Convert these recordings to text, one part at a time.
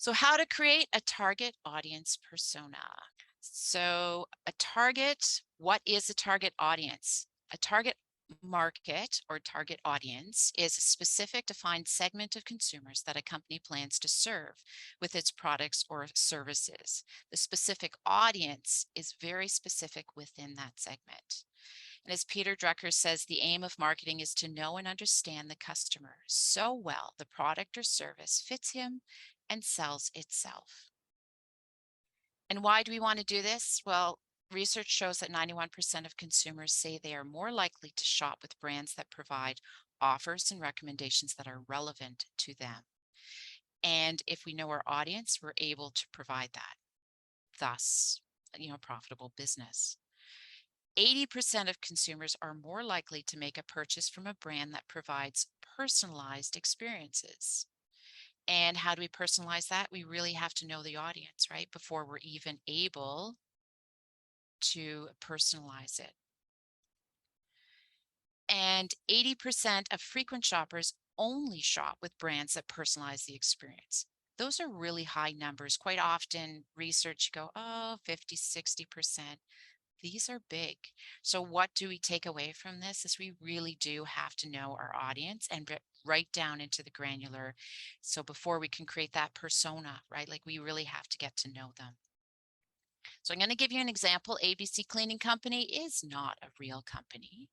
So how to create a target audience persona. So what is a target audience? A target market or target audience is a specific defined segment of consumers that a company plans to serve with its products or services. The specific audience is very specific within that segment. And as Peter Drucker says, the aim of marketing is to know and understand the customer so well the product or service fits him and sells itself. And why do we want to do this? Well, research shows that 91% of consumers say they are more likely to shop with brands that provide offers and recommendations that are relevant to them. And if we know our audience, we're able to provide that. Thus, profitable business. 80% of consumers are more likely to make a purchase from a brand that provides personalized experiences. And how do we personalize that? We really have to know the audience, right? Before we're even able to personalize it. And 80% of frequent shoppers only shop with brands that personalize the experience. Those are really high numbers. Quite often, research go, oh, 50, 60%. These are big. So what do we take away from this is we really do have to know our audience and right down into the granular. So before we can create that persona, right? Like we really have to get to know them. So I'm going to give you an example. ABC Cleaning Company is not a real company,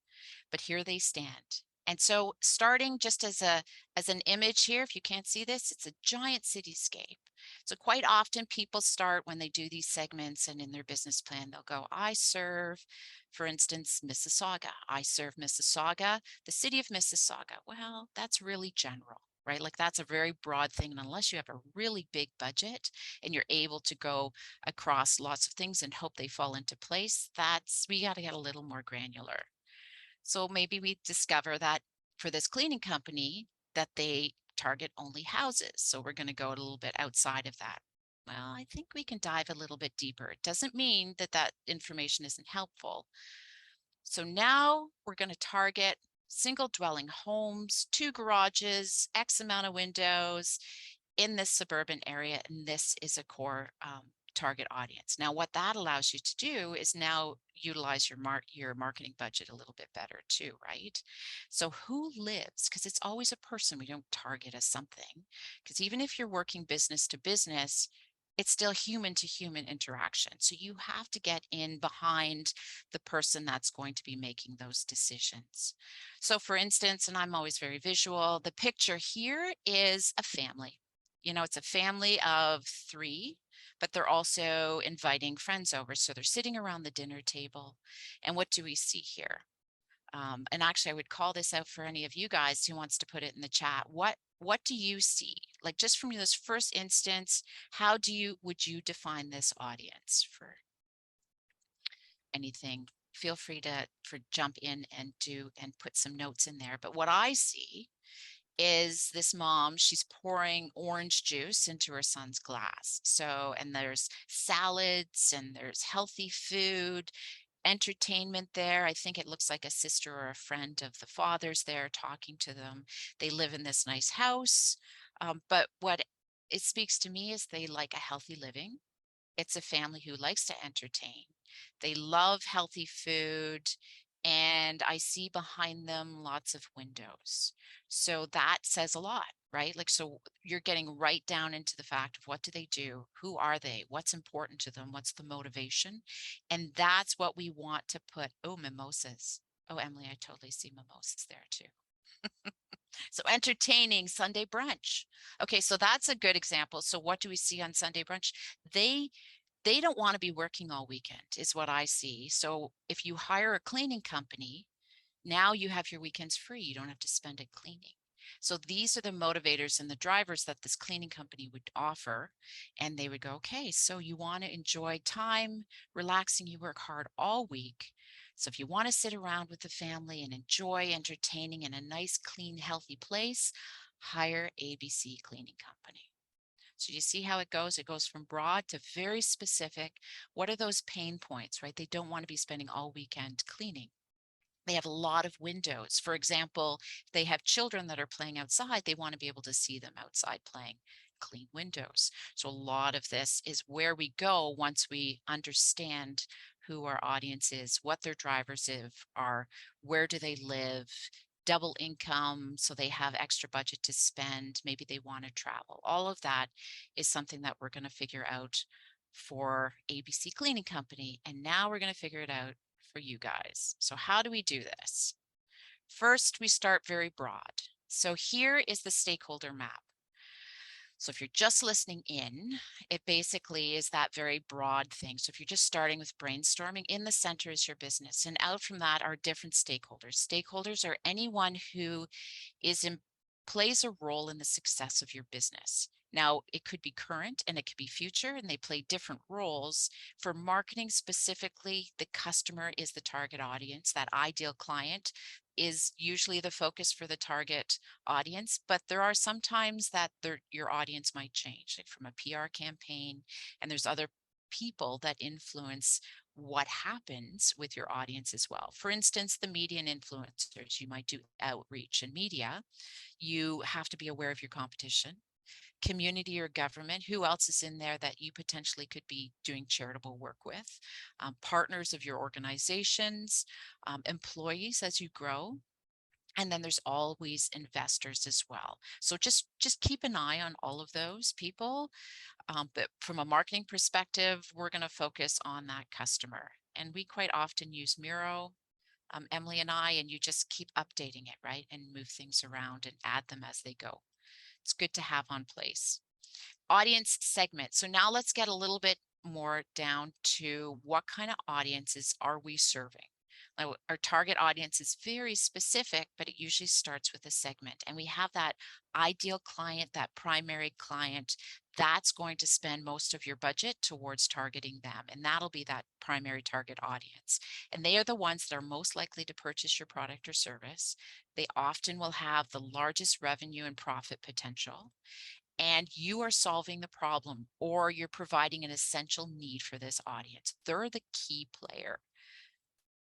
but here they stand. And so starting just as an image here, if you can't see this, it's a giant cityscape. So quite often people start when they do these segments and in their business plan, they'll go, I serve, for instance, Mississauga. I serve Mississauga, the city of Mississauga. Well, that's really general, right? Like that's a very broad thing. And unless you have a really big budget and you're able to go across lots of things and hope they fall into place, we got to get a little more granular. So maybe we discover that for this cleaning company that they target only houses. So we're going to go a little bit outside of that. Well, I think we can dive a little bit deeper. It doesn't mean that that information isn't helpful. So now we're going to target single dwelling homes, 2 garages, X amount of windows in this suburban area. And this is a core target audience. Now, what that allows you to do is now utilize your marketing budget a little bit better too, right? So who lives? Because it's always a person. We don't target as something. Because even if you're working business to business, it's still human to human interaction. So you have to get in behind the person that's going to be making those decisions. So for instance, and I'm always very visual, the picture here is a family. It's a family of 3, but they're also inviting friends over. So they're sitting around the dinner table. And what do we see here? And actually, I would call this out for any of you guys who wants to put it in the chat. What do you see? Like just from this first instance, would you define this audience for anything? Feel free to jump in and put some notes in there. But what I see is this mom, she's pouring orange juice into her son's glass. So, and there's salads and there's healthy food, entertainment there. I think it looks like a sister or a friend of the father's there talking to them. They live in this nice house. But what it speaks to me is they like a healthy living. It's a family who likes to entertain. They love healthy food. And I see behind them lots of windows. So that says a lot, right? Like, so you're getting right down into the fact of what do they do? Who are they? What's important to them? What's the motivation? And that's what we want to put. Oh, mimosas. Oh, Emily, I totally see mimosas there too. So entertaining Sunday brunch. Okay, so that's a good example. So what do we see on Sunday brunch? They don't want to be working all weekend is what I see. So if you hire a cleaning company, now you have your weekends free. You don't have to spend it cleaning. So these are the motivators and the drivers that this cleaning company would offer. And they would go, okay, so you want to enjoy time, relaxing, you work hard all week. So if you want to sit around with the family and enjoy entertaining in a nice, clean, healthy place, hire ABC Cleaning Company. So you see how it goes? It goes from broad to very specific. What are those pain points, right? They don't want to be spending all weekend cleaning. They have a lot of windows. For example, if they have children that are playing outside, they want to be able to see them outside playing. clean windows. So a lot of this is where we go once we understand who our audience is, what their drivers are, where do they live, double income, so they have extra budget to spend, maybe they want to travel. All of that is something that we're going to figure out for ABC Cleaning Company. And now we're going to figure it out for you guys. So how do we do this? First, we start very broad. So here is the stakeholder map. So if you're just listening in, it basically is that very broad thing. So if you're just starting with brainstorming, in the center is your business. And out from that are different stakeholders. Stakeholders are anyone who plays a role in the success of your business. Now, it could be current and it could be future, and they play different roles. For marketing specifically, the customer is the target audience. That ideal client is usually the focus for the target audience, but there are some times that your audience might change, like from a PR campaign, and there's other people that influence what happens with your audience as well. For instance, the media and influencers, you might do outreach and media. You have to be aware of your competition, community or government, who else is in there that you potentially could be doing charitable work with, partners of your organizations, employees as you grow. And then there's always investors as well. So just keep an eye on all of those people. But from a marketing perspective, we're going to focus on that customer. And we quite often use Miro, Emily and I, and you just keep updating it, right? And move things around and add them as they go. It's good to have on place. Audience segment. So now let's get a little bit more down to what kind of audiences are we serving? Now, our target audience is very specific, but it usually starts with a segment. And we have that ideal client, that primary client, that's going to spend most of your budget towards targeting them. And that'll be that primary target audience. And they are the ones that are most likely to purchase your product or service. They often will have the largest revenue and profit potential, and you are solving the problem or you're providing an essential need for this audience. They're the key player.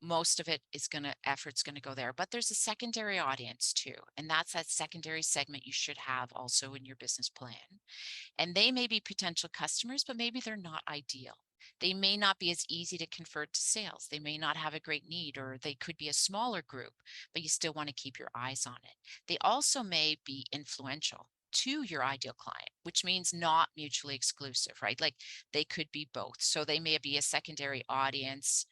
Most of it is effort's going to go there, but there's a secondary audience too. And that's that secondary segment you should have also in your business plan. And they may be potential customers, but maybe they're not ideal. They may not be as easy to convert to sales. They may not have a great need, or they could be a smaller group, but you still want to keep your eyes on it. They also may be influential to your ideal client, which means not mutually exclusive, right? Like they could be both. So they may be a secondary audience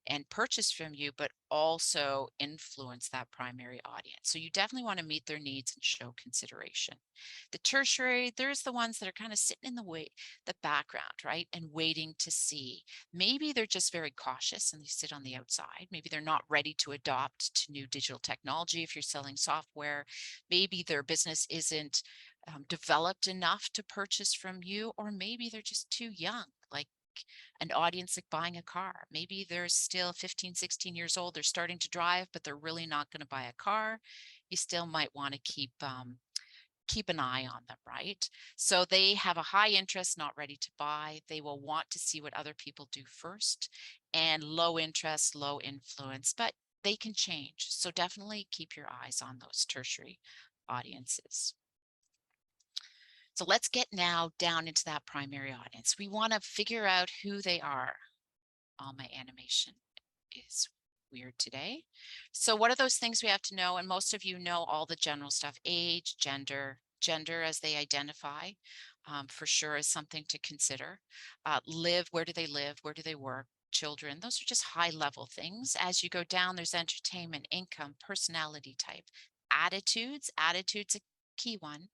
and purchase from you, but also influence that primary audience. So you definitely want to meet their needs and show consideration. The tertiary, there's the ones that are kind of sitting in the background, right? And waiting to see. Maybe they're just very cautious and they sit on the outside. Maybe they're not ready to adopt to new digital technology if you're selling software. Maybe their business isn't developed enough to purchase from you, or maybe they're just too young, like an audience like buying a car. Maybe they're still 15, 16 years old. They're starting to drive, but they're really not going to buy a car. You still might want to keep an eye on them, right? So they have a high interest, not ready to buy. They will want to see what other people do first, and low interest, low influence, but they can change. So definitely keep your eyes on those tertiary audiences. So let's get now down into that primary audience. We want to figure out who they are. All my animation is weird today. So what are those things we have to know? And most of you know all the general stuff: age, gender as they identify, for sure is something to consider. Where do they live? Where do they work? Children, those are just high level things. As you go down, there's entertainment, income, personality type, attitudes a key one,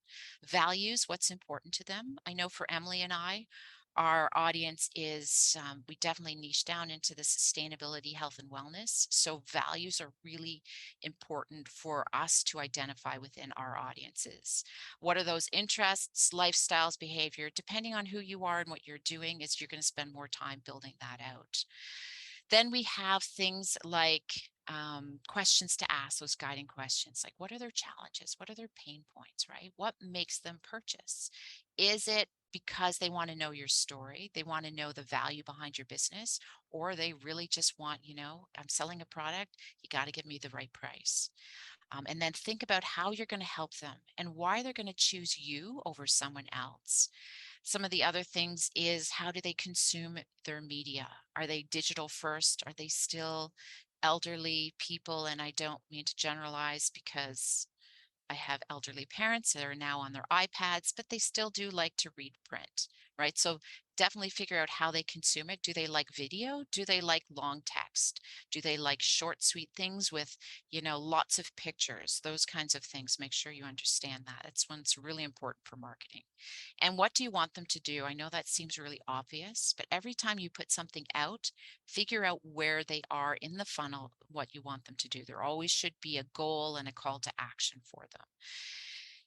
values, what's important to them. I know for Emily and I, our audience is, we definitely niche down into the sustainability, health and wellness. So values are really important for us to identify within our audiences. What are those interests, lifestyles, behavior? Depending on who you are and what you're doing, is you're going to spend more time building that out. Then we have things like questions to ask, those guiding questions, like what are their challenges? What are their pain points, right? What makes them purchase? Is it because they want to know your story, they want to know the value behind your business, or they really just want, I'm selling a product, you got to give me the right price. And then think about how you're going to help them and why they're going to choose you over someone else. Some of the other things is, how do they consume their media? Are they digital first? Are they still elderly people? And I don't mean to generalize, because I have elderly parents that are now on their iPads, but they still do like to read print, right? So definitely figure out how they consume it. Do they like video? Do they like long text? Do they like short, sweet things with, lots of pictures? Those kinds of things. Make sure you understand that. It's when it's really important for marketing. And what do you want them to do? I know that seems really obvious, but every time you put something out, figure out where they are in the funnel, what you want them to do. There always should be a goal and a call to action for them.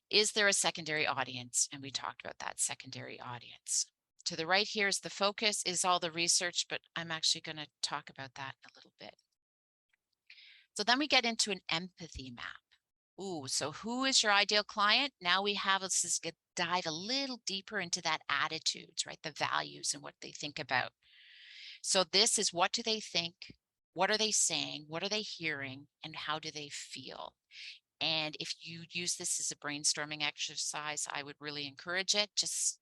Is there a secondary audience? And we talked about that secondary audience. To the right here is the focus, is all the research, but I'm actually going to talk about that in a little bit. So then we get into an empathy map. Ooh, so who is your ideal client? Now let's just dive a little deeper into that attitudes, right? The values and what they think about. So this is, what do they think? What are they saying? What are they hearing? And how do they feel? And if you use this as a brainstorming exercise, I would really encourage it. Just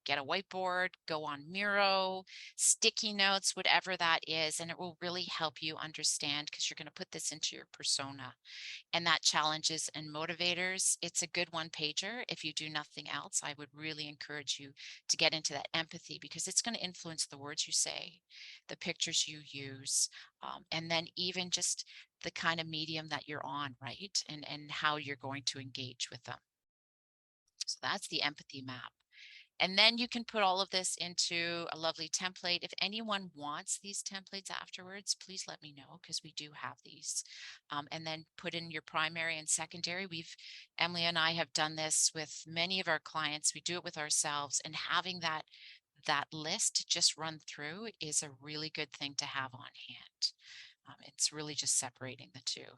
get a whiteboard, go on Miro, sticky notes, whatever that is, and it will really help you understand, because you're going to put this into your persona. And that challenges and motivators, it's a good one pager. If you do nothing else, I would really encourage you to get into that empathy, because it's going to influence the words you say, the pictures you use, and then even just the kind of medium that you're on, right? And how you're going to engage with them. So that's the empathy map. And then you can put all of this into a lovely template. If anyone wants these templates afterwards, please let me know, because we do have these. And then put in your primary and secondary. Emily and I have done this with many of our clients. We do it with ourselves, and having that list just run through is a really good thing to have on hand. It's really just separating the two.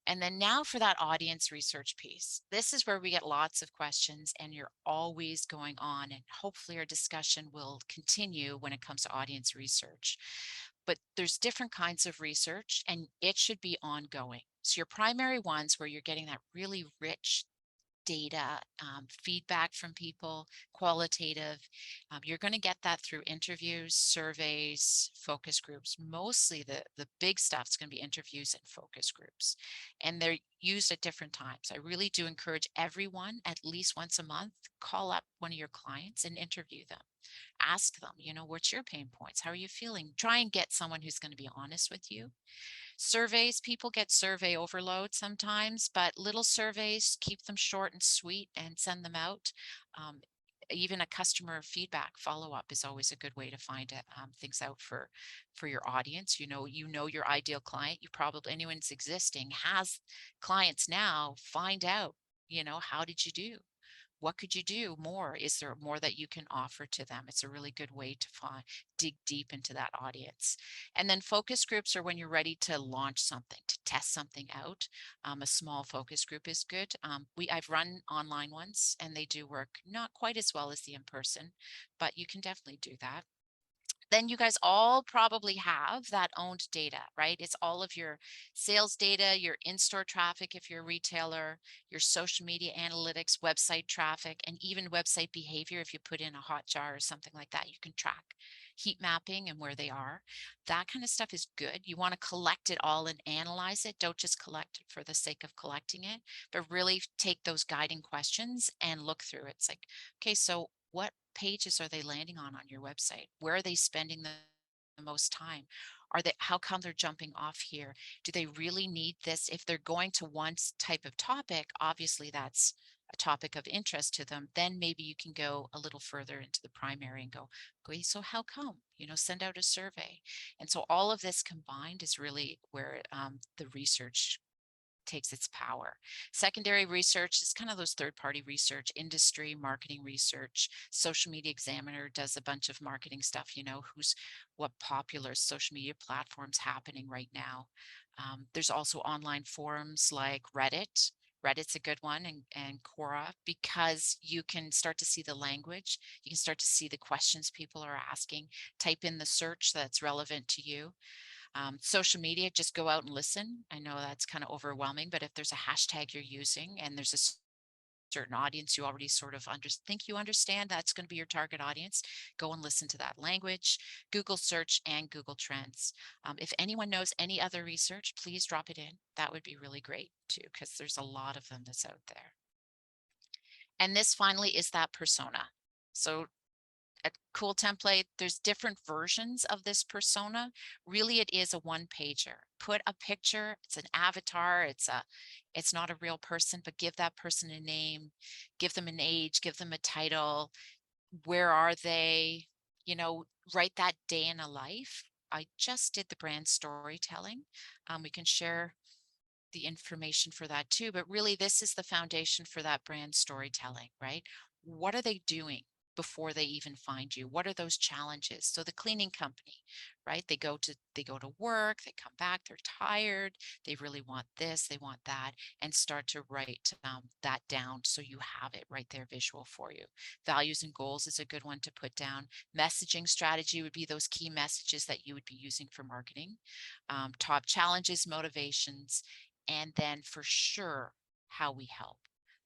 And then now for that audience research piece. This is where we get lots of questions, and you're always going on, and hopefully our discussion will continue when it comes to audience research. But there's different kinds of research, and it should be ongoing. So your primary ones, where you're getting that really rich data, feedback from people, qualitative. You're going to get that through interviews, surveys, focus groups. Mostly the big stuff is going to be interviews and focus groups. And they're used at different times. I really do encourage everyone, at least once a month, call up one of your clients and interview them. Ask them, what's your pain points? How are you feeling? Try and get someone who's going to be honest with you. Surveys, people get survey overload sometimes, but little surveys, keep them short and sweet and send them out. Even a customer feedback follow-up is always a good way to find things out for your audience. You know your ideal client. You probably, anyone's existing has clients now. Find out, how did you do? What could you do more? Is there more that you can offer to them? It's a really good way to dig deep into that audience. And then focus groups are when you're ready to launch something, to test something out. A small focus group is good. I've run online ones, and they do work not quite as well as the in-person, but you can definitely do that. Then you guys all probably have that owned data, right? It's all of your sales data, your in-store traffic if you're a retailer, your social media analytics, website traffic, and even website behavior. If you put in a hot jar or something like that, you can track heat mapping and where they are. That kind of stuff is good. You want to collect it all and analyze it. Don't just collect it for the sake of collecting it, but really take those guiding questions and look through it. It's like, okay, so what pages are they landing on your website? Where are they spending the most time? How come they're jumping off here? Do they really need this? If they're going to one type of topic, obviously that's a topic of interest to them. Then maybe you can go a little further into the primary and go, okay, so how come? Send out a survey. And so all of this combined is really where the research takes its power. Secondary research is kind of those third-party research, industry, marketing research. Social Media Examiner does a bunch of marketing stuff, what popular social media platforms happening right now. There's also online forums like Reddit. Reddit's a good one, and Quora, because you can start to see the language. You can start to see the questions people are asking. Type in the search that's relevant to you. Social media, just go out and listen. I know that's kind of overwhelming, but if there's a hashtag you're using and there's a certain audience you already sort of think you understand, that's going to be your target audience, go and listen to that language. Google search and Google Trends. If anyone knows any other research, please drop it in. That would be really great too, because there's a lot of them that's out there. And this finally is that persona. So a cool template. There's different versions of this persona. Really, it is a one pager. Put a picture, it's an avatar, it's not a real person, but give that person a name, give them an age, give them a title. Where are they? You know, write that day in a life. I just did the brand storytelling. We can share the information for that too. But really, this is the foundation for that brand storytelling, right? What are they doing before they even find you? What are those challenges? So the cleaning company, right? They go to work, they come back, they're tired, they really want this, they want that, and start to write that down so you have it right there visual for you. Values and goals is a good one to put down. Messaging strategy would be those key messages that you would be using for marketing. Top challenges, motivations, and then for sure, how we help.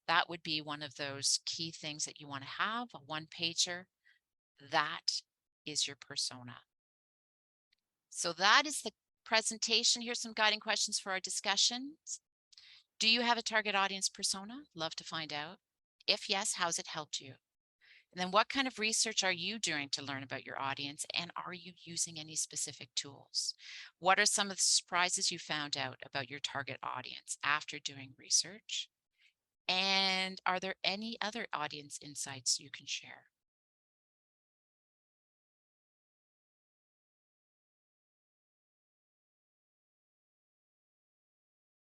That would be one of those key things that you want to have, a one pager. That is your persona. So that is the presentation. Here's some guiding questions for our discussions. Do you have a target audience persona? Love to find out. If yes, how's it helped you? And then what kind of research are you doing to learn about your audience? And are you using any specific tools? What are some of the surprises you found out about your target audience after doing research? And are there any other audience insights you can share?